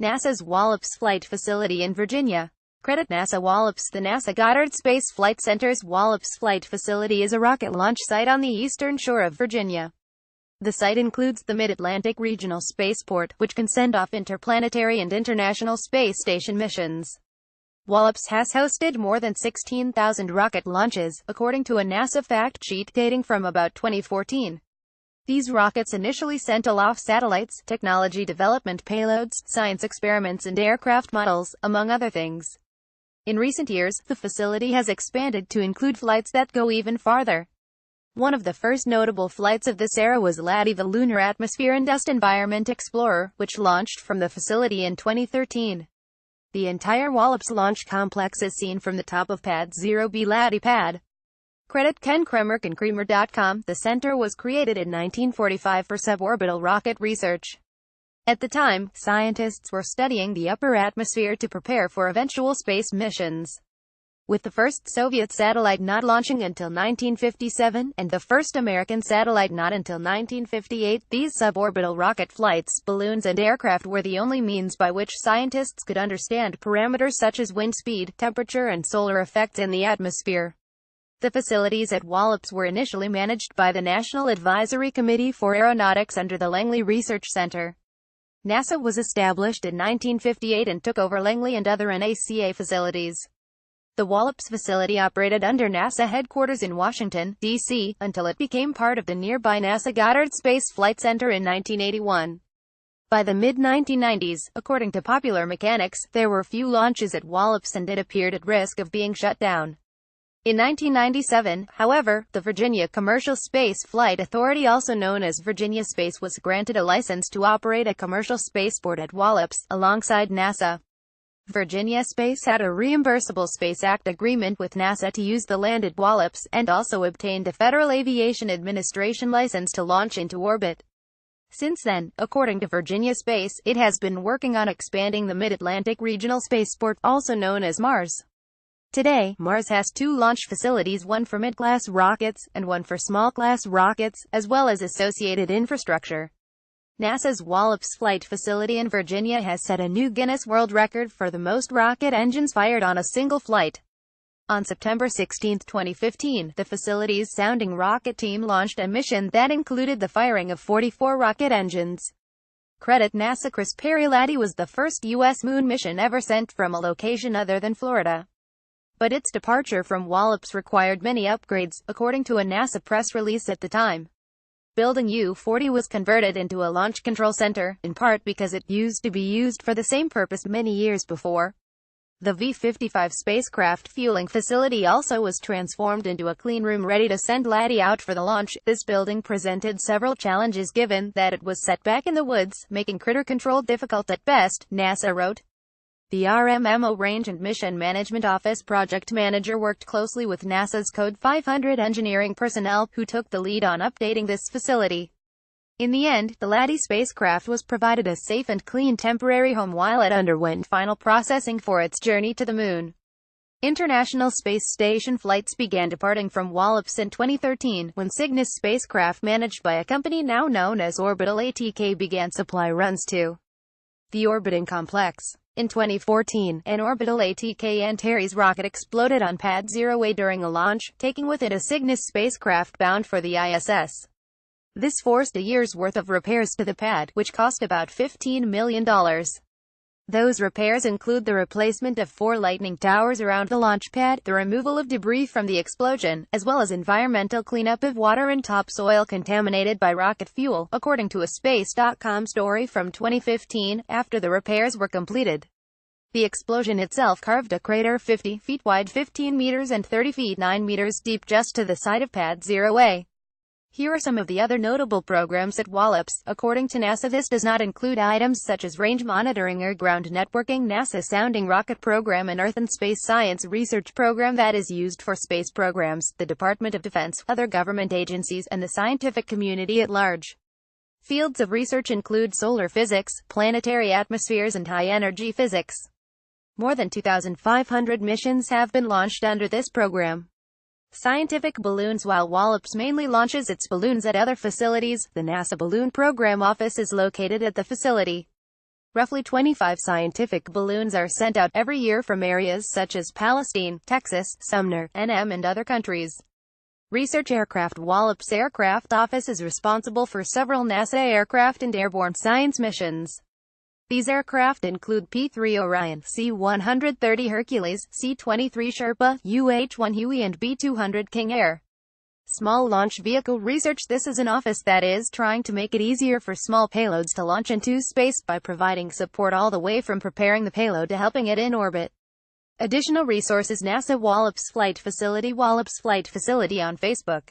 NASA's Wallops Flight Facility in Virginia. Credit NASA Wallops. The NASA Goddard Space Flight Center's Wallops Flight Facility is a rocket launch site on the eastern shore of Virginia. The site includes the Mid-Atlantic Regional Spaceport, which can send off interplanetary and international space station missions. Wallops has hosted more than 16,000 rocket launches, according to a NASA fact sheet dating from about 2014. These rockets initially sent aloft satellites, technology development payloads, science experiments and aircraft models, among other things. In recent years, the facility has expanded to include flights that go even farther. One of the first notable flights of this era was LADEE, the Lunar Atmosphere and Dust Environment Explorer, which launched from the facility in 2013. The entire Wallops launch complex is seen from the top of Pad 0B LADEE pad. Credit Ken Kremerk and Creamer.com. The center was created in 1945 for suborbital rocket research. At the time, scientists were studying the upper atmosphere to prepare for eventual space missions. With the first Soviet satellite not launching until 1957, and the first American satellite not until 1958, these suborbital rocket flights, balloons and aircraft were the only means by which scientists could understand parameters such as wind speed, temperature and solar effects in the atmosphere. The facilities at Wallops were initially managed by the National Advisory Committee for Aeronautics under the Langley Research Center. NASA was established in 1958 and took over Langley and other NACA facilities. The Wallops facility operated under NASA headquarters in Washington, D.C., until it became part of the nearby NASA Goddard Space Flight Center in 1981. By the mid-1990s, according to Popular Mechanics, there were few launches at Wallops and it appeared at risk of being shut down. In 1997, however, the Virginia Commercial Space Flight Authority, also known as Virginia Space, was granted a license to operate a commercial spaceport at Wallops, alongside NASA. Virginia Space had a reimbursable Space Act agreement with NASA to use the land at Wallops, and also obtained a Federal Aviation Administration license to launch into orbit. Since then, according to Virginia Space, it has been working on expanding the Mid-Atlantic Regional Spaceport, also known as MARS. Today, MARS has two launch facilities, one for mid-class rockets, and one for small-class rockets, as well as associated infrastructure. NASA's Wallops Flight Facility in Virginia has set a new Guinness World Record for the most rocket engines fired on a single flight. On September 16, 2015, the facility's sounding rocket team launched a mission that included the firing of 44 rocket engines. Credit NASA. Chris Perry. LADEE was the first U.S. moon mission ever sent from a location other than Florida. But its departure from Wallops required many upgrades, according to a NASA press release at the time. Building U-40 was converted into a launch control center, in part because it used to be used for the same purpose many years before. The V-55 spacecraft fueling facility also was transformed into a clean room ready to send LADEE out for the launch. This building presented several challenges given that it was set back in the woods, making critter control difficult at best, NASA wrote. The RMMO Range and Mission Management Office project manager worked closely with NASA's Code 500 engineering personnel, who took the lead on updating this facility. In the end, the LADEE spacecraft was provided a safe and clean temporary home while it underwent final processing for its journey to the Moon. International Space Station flights began departing from Wallops in 2013, when Cygnus spacecraft managed by a company now known as Orbital ATK began supply runs to the orbiting complex. In 2014, an Orbital ATK Antares rocket exploded on Pad 0A during a launch, taking with it a Cygnus spacecraft bound for the ISS. This forced a year's worth of repairs to the pad, which cost about $15 million. Those repairs include the replacement of 4 lightning towers around the launch pad, the removal of debris from the explosion, as well as environmental cleanup of water and topsoil contaminated by rocket fuel, according to a Space.com story from 2015, after the repairs were completed. The explosion itself carved a crater 50 feet wide, 15 meters and 30 feet 9 meters deep just to the side of Pad 0A. Here are some of the other notable programs at Wallops. According to NASA, this does not include items such as range monitoring or ground networking, NASA Sounding Rocket Program, and Earth and Space Science Research Program that is used for space programs, the Department of Defense, other government agencies, and the scientific community at large. Fields of research include solar physics, planetary atmospheres, and high-energy physics. More than 2,500 missions have been launched under this program. Scientific balloons. While Wallops mainly launches its balloons at other facilities, the NASA Balloon Program Office is located at the facility. Roughly 25 scientific balloons are sent out every year from areas such as Palestine, Texas, Sumner, NM and other countries. Research aircraft. Wallops Aircraft Office is responsible for several NASA aircraft and airborne science missions. These aircraft include P-3 Orion, C-130 Hercules, C-23 Sherpa, UH-1 Huey and B-200 King Air. Small Launch Vehicle Research. This is an office that is trying to make it easier for small payloads to launch into space by providing support all the way from preparing the payload to helping it in orbit. Additional resources. NASA Wallops Flight Facility. Wallops Flight Facility on Facebook.